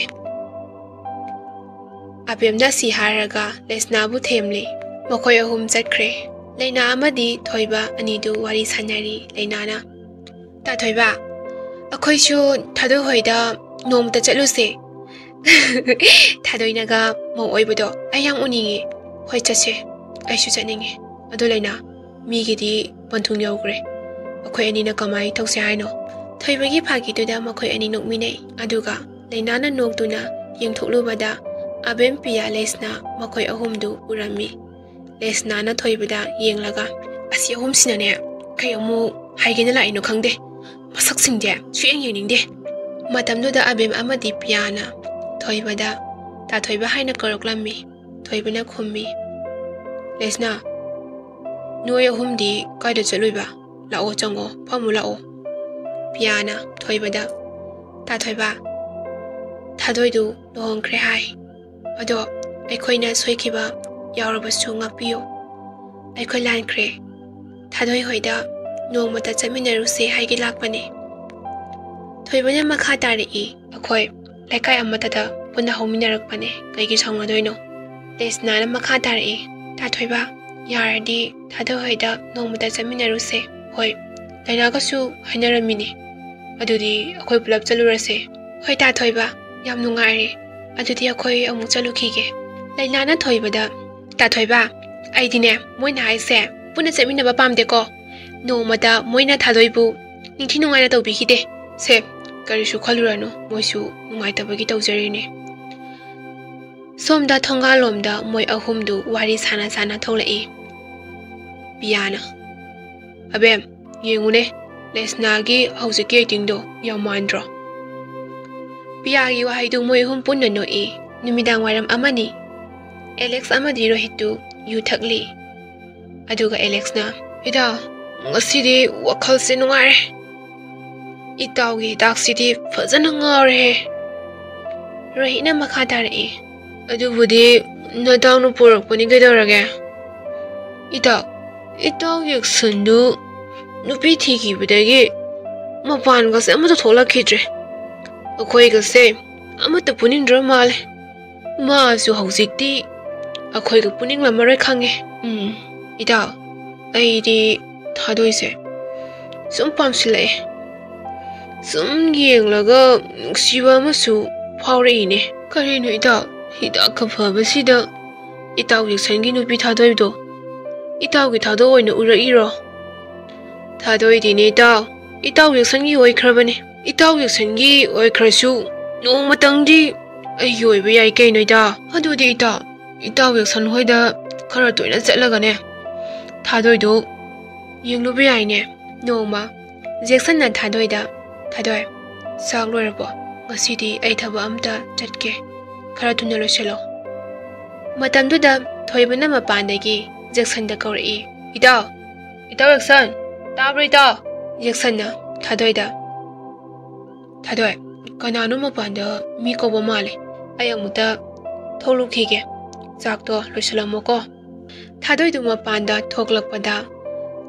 अबेमना सी हारगा लेसनाबु थेमली मखोय अहुम चटख्रे लेना अमदी थोइबा अनिदु वारी सानरी लेनाना ताथोइबा अखोइसु थादो होइदा नोमता चलुसे थादोइनागा मौ ओइबदो आयाम उनिगे होय चसे आइसु चनिगे अदो लेना मीगिदी पंथुंग यौग्रे अखोय अनिना कमाई थौसे हाइनो थोइबगी फागिदुदा मखोय अनि नोकमिनै अदुगा लेनाना नोकदुना येंथोकलुबदा अबेम पिया लेसना मखोय अहुमदु उरमी लेसनाना थोइबदा येंगलगा असि अहुमसिनाने कय अमु हाइगेना लाइनो खंगदे मसकसिंगदे सुयेंग येंनिंगदे मतमदुदा अबेम अमदि पियाना थोइबदा ताथोइबा हाइना करकलामी थोइबना खुम्मी लेसना नोय अहुमदी कायदा चलुइबा लाओ चंगो फमु लाओ पियाना थोइबदा ताथोइबा थादोइदु लोहोंख्रे हाय अदो अखोइना सोइखिबा यावरबसु ngapiyo अखोइ लानख्रे थादोइ होइदा नोंमता चमिनरुसे हाइगे लाकपने थोइबना मखा तारई अखोइ लेकाय अमतदा पुना होमिनरकपने कइगी संगदोइनो लेसनाना मखा तारई ताथोइबा यारदी थादो होइदा नोंमता चमिनरुसे होय लेनागसु हाइनरमिने अदुदी अखोइ पुलप चलुरसे होय ताथोइबा याम नुंगाइरे अदुदी अखोइ अमु चलुखिगे लेनाना थोइबदा ताथोइबा आइदिने मोइना हाइसे पुना चमिनबा पामदेको नोमदा मोइना थादोइबु निंथि नुंगाइना तौबिखिदे से करिसु खलुरानो मोइसु नुंगाइतबगी तौजरिने सोमदा थोंगालोमदा मोइ अहुमदु वारी साना साना थोलई पियाना अबेम येंगुने लेसनागी हौजिकी एटिंगदो यामांद्रो पियागी वाहाइदु मोइ अहुम पुन्ना नोई नुमिदांग वारम अमनी एलेक्स अमदी रोहितु युथकली अदुगा एलेक्सना इदा ngasiди wakalse nungare itawgi daksidi fazana ngare rohina makha tare adubudi nadawnu porakpani gedorage itawgi sundu nupi thigi bidagi mapan gase amata tholakidre akhoi gase amata punindra male ma su haujikti akhoi ga puning lamare khange ita aidi थादोइसे सुम पामसिले सुम येंगलगा नुक्सिबा मसु फावरेइने करिनो इता हिदा खफबसिदा इताव येक्सनगी नुपि थादोइदो इतावगी थादो ओइना उरइरो Thadoidini itaw. Itaw yaksangi oikrabane. Itaw yaksangi oikrasu. Nomatangdi ai yoiba yai kaino itaw. Adudi itaw. Itaw yaksan hoida khara toina chatlagane. Thadoidu yenglubi yaine. Noma Jackson na thadoida. Thadoi. Sak loirabo. Ngasidi ai thaba amta chatke. Khara tuna loselo. Matamduda thoibana mapandagi Jackson da kauri. Itaw. Itaw Jackson. Tabro itaw. Jackson na thadoida. Thadoi. Kanano mapanda mi ko ba male. Ay amuta tholukhige. Sakto loselamo ko. Thadoidu mapanda thoklakpada.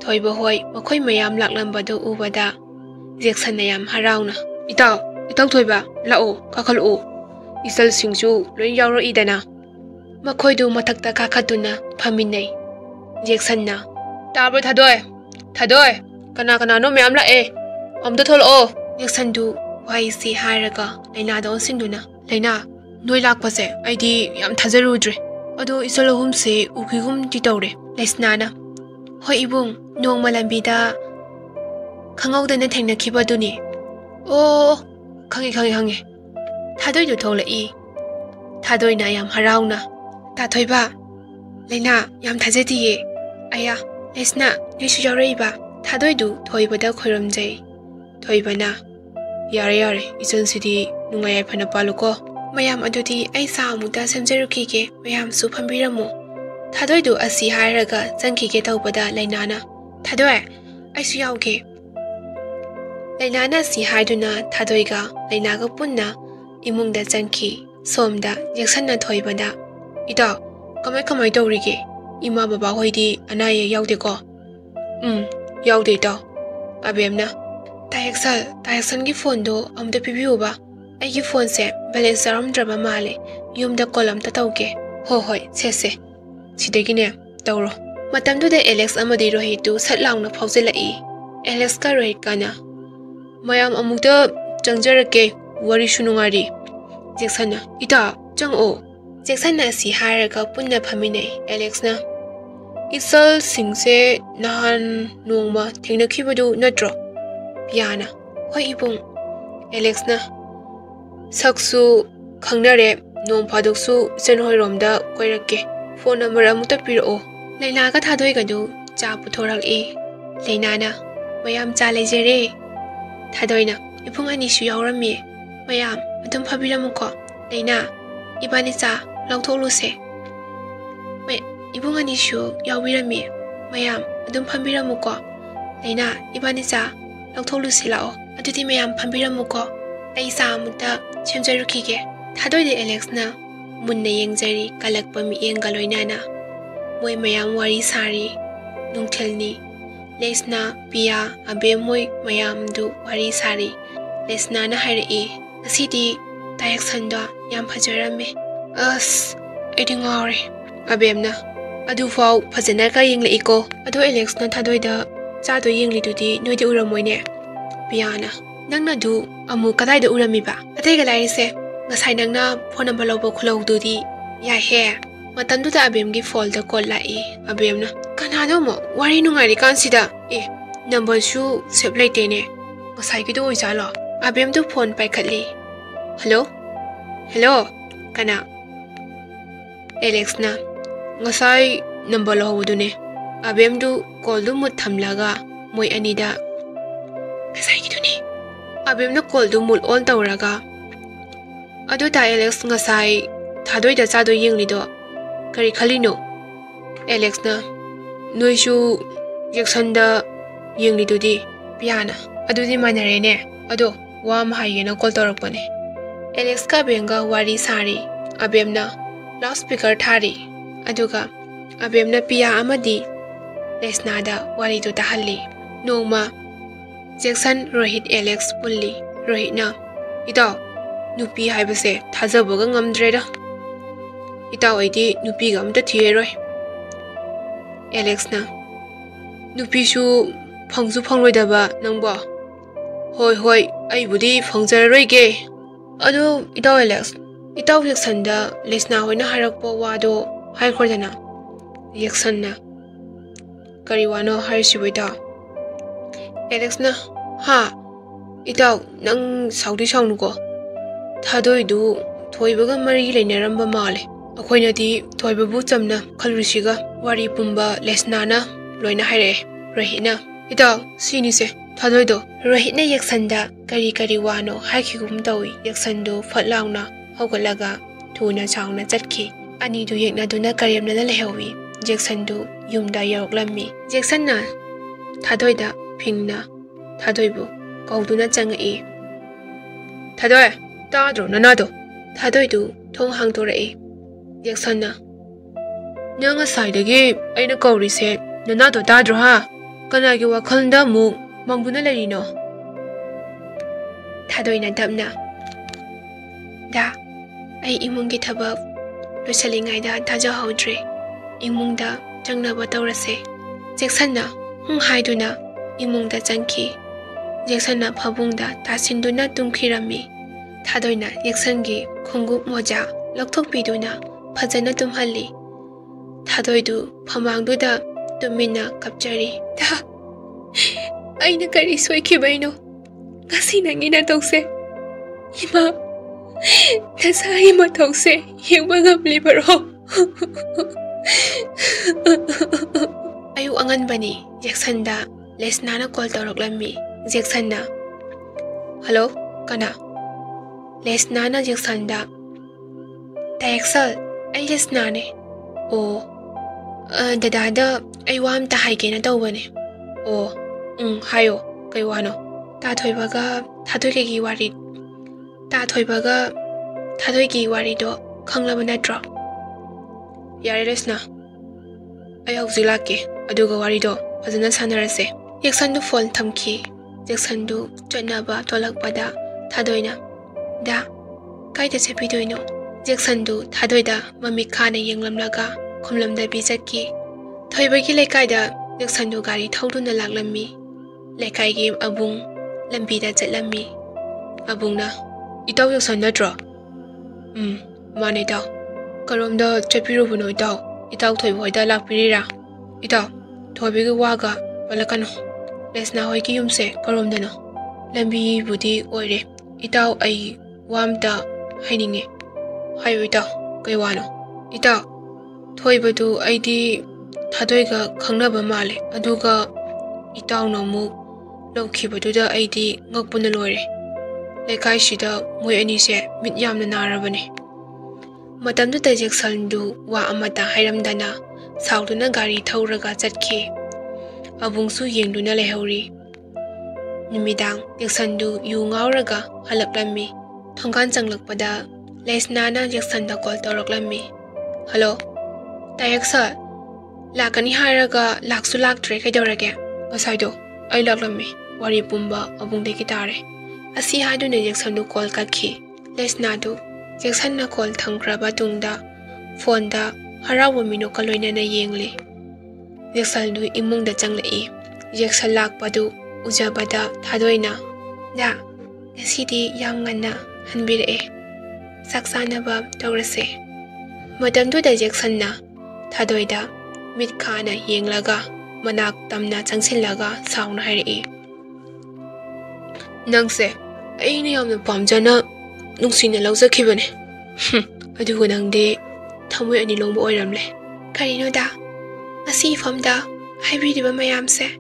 Thoiba hoi makhoi mayam laklambadu ubada. Jackson na yam harauna. Itaw thoiba lao kakhalu. Isal singju loin yawro idana. Makhoidu mathakta kakhatuna phaminai. Jackson na tabro thadoi. Kana no mayam la e. Amda tholo. Jackson du wai si haraga Leina da onsingduna. Leina noi lakpase aidi yam thajarudre. Ado isalahum se ukigum ti tawre. Lesnana. Hoi ibung nong malambida khangawdana thengnakibaduni. Oh, khangi. Thadoidu tholai. Thadoina yam harauna. Ta thoiba. Leina yam thajadiye. Aya, lesna nisu yawreiba. Thadoidu thoibada khoiramjai. Thoibana. Yare, ijansidi nungayai phana paluko. Mayam adudi ai sa amuta samjarukige mayam su phambiramo. Thadoidu asi hairaga jangkige tawbada Leinana. Thadoi, ai su yawge. Leinana si haiduna thadoiga Leinaga punna imungda jangki somda Jacksonna thoibada. Ita kamai tawrige. Ima baba hoidi anaye yawdeko. Yawde ita. Abemna. Tayaksal gi phone do amda pibiuba. Ai gi phone se balance aramdraba male. Yumda kolam ta tawge. Hoi sese. Sidagine tawro. Matamduda Alex amadi Rohitu satlangna phawjilai. Alex ka Rohit kana. Mayam amukta changjarake wari shunungari. Jacksonna ita chango. Jacksonna si haraga punna phaminai Alex na. Isal singse nahan nongma thengnakibadu natro. Piana hoi ibung Alex na. Saksu khangnare nong phadoksu senhoiromda koirake. Phone number amuta piro. Leina ka thadoi gadu cha puthorak e. Leinana mayam cha lejere. Thadoina ipung ani su yawrami. Mayam adum phabiramuko. Leina ibani cha lawtholuse. Ibung ani su yawbirami. Mayam adum phambiramuko. Leina ibani cha lawtholuse lao. Adudi mayam phambiramuko. Ai sa amuta chemjarukige. Thadoi de Alex na munna yengjari kalakpa mi engaloinana. Moi mayam wari sari nungthelni. Lesna pia abe moi mayam du wari sari. Lesna na hairi. Asidi Jacksonna yam phajarame. As edingare. Abemna. Adu fau phajana ka yenglei ko. Adu Alex na thadoida cha do yengli dudi noidi uramoine. Piana. Nangna du amu kadai da uramiba. Atai ga laise. Ngasai nangna phone number lawbo khulawdudi ya he. Matamduda abemgi folder call lai. Abemna. Kanano mo wari nungari kansida. Number su save laite ne. Ngasai gi do oijalo. Abem du phone paikhatli. Hello? Kana? Alex na. Ngasai number lawdune. Abem du call du mut thamlaga moi anida. Ngasai gi duni. Abem na call du mul on tawraga. Adu ta Alex ngasai thadoi da cha do yengli do. Kari khalino. Alex na. Noisu Jackson da yengli dudi. Piana. Adu di manare ne. Ado wam hayena call tawrakpane. Alex ka benga wari sari. Abemna loudspeaker thari. Aduga abemna pia amadi Lesna da wari do tahalli. Nongma Jackson Rohit Alex pulli. Rohit na. Ita nupi haibase thajabaga ngamdreda. Ita oidi nupi ga amta thieroi. Alex na. Nupi su phangsu phangloidaba nangba. Hoi ai budi phangjarroige. Adu ita Alex. Ita Jackson da Lesna hoina harakpo wado haikhordana. Jackson na. Kariwano harisiwita. Alexna, ha, itaw, nang saudi saunuko. Thadoidu, thoibaga mari leneramba male. Akoinadi, thoibabu chamna, kalrisiga, wari pumba, lesnana, loina haire, Rohitna. Itaw, sinise, thadoido. Rohitna yaksanda, kari wano, haikigum tawi, yaksandu, fatlauna, hogalaga, tuna chauna chatki. Anidu yekna duna karyamna lehewi, jaksandu, yumda yaroklammi. Jaksanna, thadoida, pingna, thadoibu, kauduna changai. Thadoi, tadro, nanado. Thadoidu, thong hangtorai. Jaksanna. Nanga saidagi, aina kaurise, nanado tadro ha. Kanagi wakalda mu, mangbuna larino. Thadoina dabna. Da, ay imungi thabak, loisalingayda thajahaudre. Imungda changnaba tawrase. Jaksanna, haiduna, imungda changki. Jaksanna phabungda tasinduna tumkhirami. Thadoina yaksangi khongup moja lokthokpiduna phajana tumhalli. Thadoidu phamangduda tumina kapjari. Da, aina kari soikibaino. Ngasi nangina tawse. Ima, nasai ma tawse yengba ngamlibaro. Ayu anganbani Jacksanda lesnana call tawroklammi. Jacksanda. Hello, kana? Lesnana Jacksanda. Tayaksal, ay lesnane. Oh, dadada ay wam tahaygena tawbane. Oh, hayo, kay wano. Tathoibaga, tathoigegi wari. Tathoibaga, tathoigi wari do, kanglaba natro. Yare lesna. Ay hawzilake, aduga wari do, fazana sanarase. Yaksandu phone thamki. Jaksandu chanaba tolakpada, thadoina. Da, kaida chepidoino. Jaksandu thadoida mamikana yenglamlaga, khomlamda bijatki. Thoibagi lekaida, Jaksandu gari thauduna laglammi. Lekaigi abung, lambida chatlammi. Abungna, itaw yaksan natro? Mane itaw. Karomda chapirubuno itaw. Itaw thoiboida lakpirira. Itaw, thoibagi waga, walakano. Lesna hoiki yumse, karomdano. Lambi budi oire. Itaw ay wamda haininge. Hayo itaw, kay wano. Itaw, thoibadu aydi thadoiga khangnaba male. Aduga itaw no mu lawkibaduda aydi ngakpuna loire. Lekai shida moy anise mit yamna narabane. Matamduda Jaksandu wa amata hairamdana sauduna gari thauraga chatki. Abungsu yengduna lehori. Numidang Jaksandu yu ngauraga halaklammi. Thongkan changlakpada lesnana Jaksanda call tawroklammi. Hello, Tayaksal. Lakani hairaga laksu laktre kaidawrage. Ngasaido ay laklammi. Wari pumba abungdegi tare. Asi haiduna Jaksandu call kakhi. Lesnadu Jaksanna call thangkraba tungda phonda harawa mino kaloinana yengli. Jaksandu imungda changlai. Jaksal lakpadu ujabada thadoina. Da, ngasidi yam nganna hanbirae. Saksanaba tawrase. Matamduda Jaksanna thadoida mitkana yenglaga manak tamna changsillaga sauna hairi. Nangse, aina yamna pamjana nungsina lawzakhibane. Aduga nangde thamoi ani longba oiramle. Karino da, asi famda haibiriba mayamse.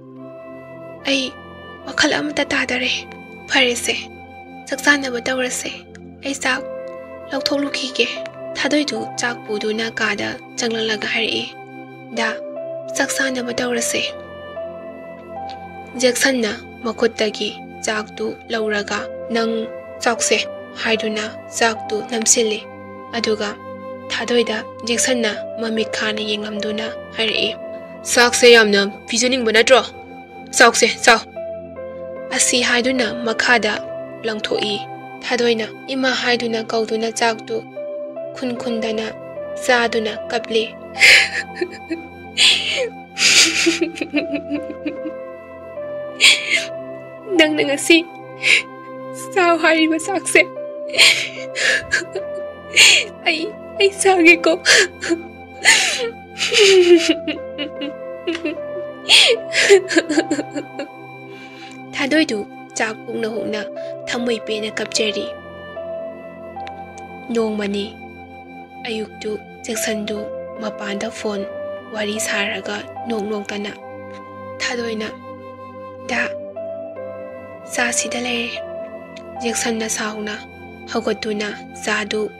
Ay wakal amata tadare. Farese. Saksanaba tawrase. Ay sak lawthoklukige. Thadoidu chakpuduna kada changlalaga hairi. Da, saksanaba tawrase. Jaksanna makuttagi chaktu lawraga nang chakse haiduna chaktu namsili. Aduga thadoida Jaksanna mamikhana yenglamduna hairi. Sakse yamna pijaningbana natro? Sakse saw. Asi haiduna makhada langthoi. Thadoina ima haiduna kauduna chaktu khundana saduna kapli. Nang ngasi saw hariba sakse. Ay sage ko. Thadoidu chak pukna hukna thamoi pena kapjeri. Nongmani ayuktu Jacksondu mapanda phone wari saraga nong-nongtana. Thadoina da sa sida lere. Jacksonna sauna haugatuna zadu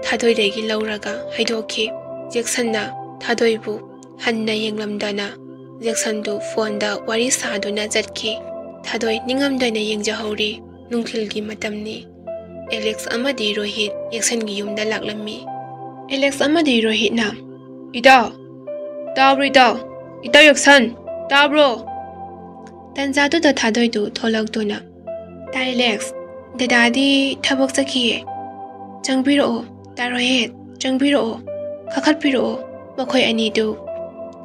Thadoidagi lauraga haidokhi. Jacksonna Thadoibu hanna yenglamdana. Jacksondu phone da wari saduna jatki. Thadoi ningamdana yengjahori nungthilgi matamni. Alex amadi Rohit Jacksongi yumda laklammi. Alex amadi Rohit na Ida tabro ida Jackson tabro. Tanzadu da Thadoidu tholakduna. Ta Alex dadadi thabak sakhiye. Changbiro ta Rohit changbiro kakhatpiro makhoi anidu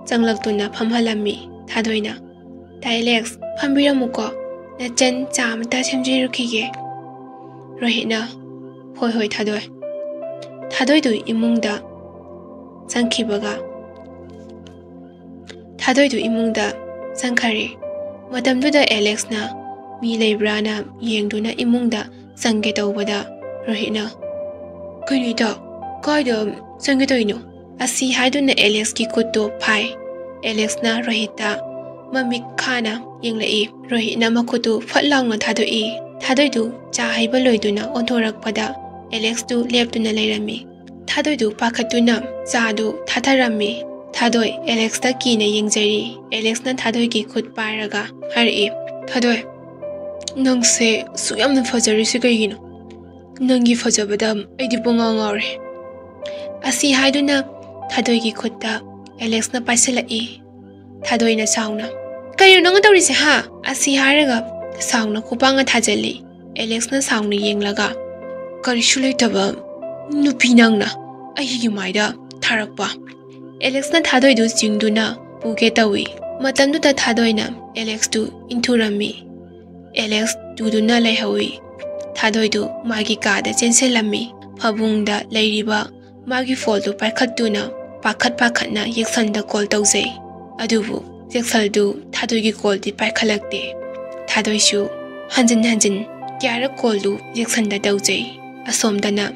changlakduna phamhalammi. Thadoina ta Alex phambiramuko nachan chamta semjirukige. Rohitna hoi Thadoi. Thadoidu imungda changkhibaga. Thadoidu imungda changkhari. Matamduda Alex na mi leibrana yengduna imungda changge tawbada. Rohitna kainida kaida changge toino. Asi haiduna Alex ki kutto phai. Alex na Rohita mamik khana yenglai. Rohitna makutu phatlangna thadoi. Thadoidu cha haiba loiduna onthorakpada Alex du leptuna leirami. Thadoidu pakhatuna chadu thatharammi. Thadoi Alex ta kina yengjari. Alex na Thadoi ki khut paraga hari. Thadoi nangse suyamna fajari se kaigino. Nangi fajabada aidi bunga ngare. Asi haiduna Thadoi ki khutta Alex na paisalai. Thadoi na sauna. Kayo nang tawrise ha. Asi haraga sauna kupanga thajali. Alex na sauna yenglaga. Karishu leitaba nupi nangna aigi maida tharakpa. Alex na Thadoidu jingduna puge tawi. Matamduda Thadoina Alex du inthurami. Alex duduna laihawi. Thadoidu magi kada chenselami. Phabungda leiriba magi foldu paikhatuna pakhatna Jacksonda call tawjai. Adubu Jacksaldu Thadoigi call di paikhalakte. Thadoishu hanjin kyara call du Jacksonda tawjai. Asomdana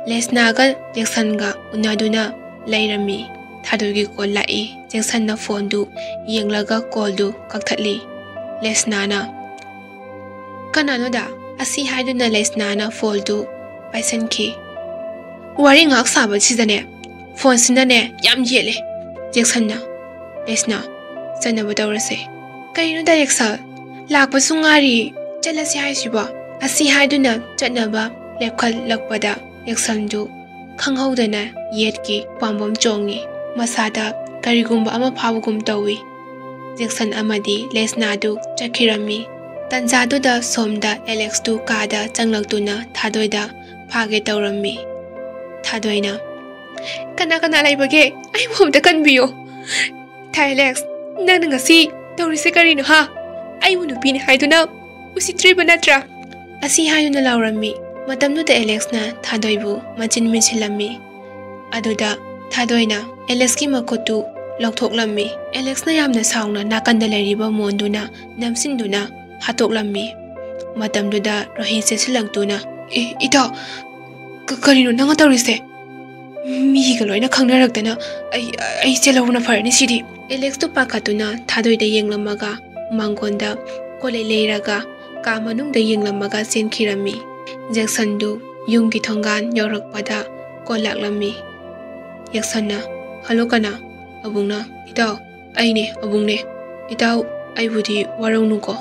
Lesnaga Jacksonga unaduna lairami. Thadoigi call lai. Jacksonna phone du yenglaga call du kakthatli. Lesnana kananoda asi haiduna Lesnana phone du paisanki. Wari ngak saba chizane phone sinane yam yele. Jacksonna Lesna chanaba tawrase. Kaino da Jackson lakpa sungari chalasi haisiba. Asi haiduna chatnaba lepkhal lakpada Jacksondu khanghaudana yetki pambam chongi. Masada karigumba ama phawgum tawi. Jackson amadi Lesnadu chakhirami. Tanzadu da somda Alex du kada changlaktuna Thadoida phage tawrami. Thadoina kana laibage ai homda kanbiyo. Tha Alex nang ngasi tawrise karino ha. Ai munupini haiduna usitriba natra. Asi hayuna laurami. Matamduda Alex na Thadoibu machin misilami. Aduda Thadoina Alex ki makutu lokthoklammi. Alex na yamna saungna nakanda leriba monduna namsinduna hatoklammi. Matamduda Rohit se silangtuna ita karino nanga tawrise. Mihiga loina khangnaraktana ai chelawna farani sidi. Alex tu pakatuna Thadoida yenglamaga mangonda kolei leiraga ka manungda yenglamaga senkhirami. Jacksondu yumgi thongan yorakpada kolaklammi. Jacksonna halo kana abungna ita aine abungne ita aibudi waraunuko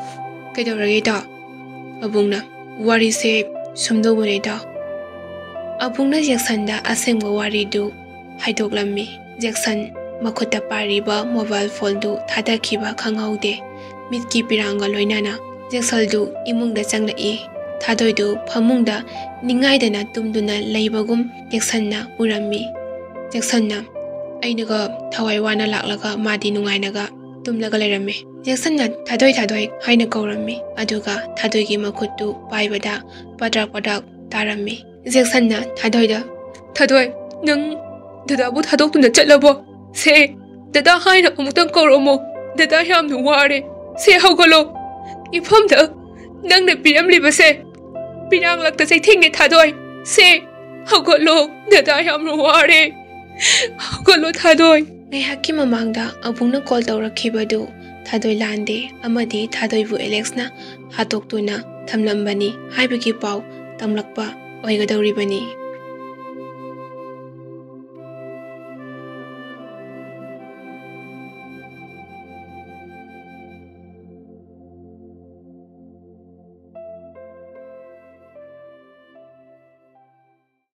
kedorage ita abungna wari se sumdobone ita. Abungna Jacksonda asengba wari du haidoklammi. Jackson makhutta pariba mobile phone du thadakhiba khanghaude. Mitki piranga loinana Jacksaldu imungda changlai. Thadoidu phamungda ningaidana tumduna leibagum Jacksonna urami. Jacksonna ainaga thawai wana laklaga madi nungainaga tumlaga lerame. Jacksonna Thadoi haina kaurami. Aduga Thadoigi makhutu paibada padak tarami. Jacksonna Thadoida Thadoi nang dadabu thadokuna chatlabo. Se dada haina amutang kauromo. Dada yamnu ware. Se hawgalo इफमदा नंगने पिरमलिबसे पिरांगलक्ता चैथेंगे थादोय से हगोलो ददा याम वारे हगोलो थादोय ngayhakki mamangda abungna call tawrakhibadu थादोय लांदे अमदी थादोयबु एलेक्सना हातोक्तुना थमलंबनी हाइबगी पाव तमलक्पा ओइगदौरिबनी।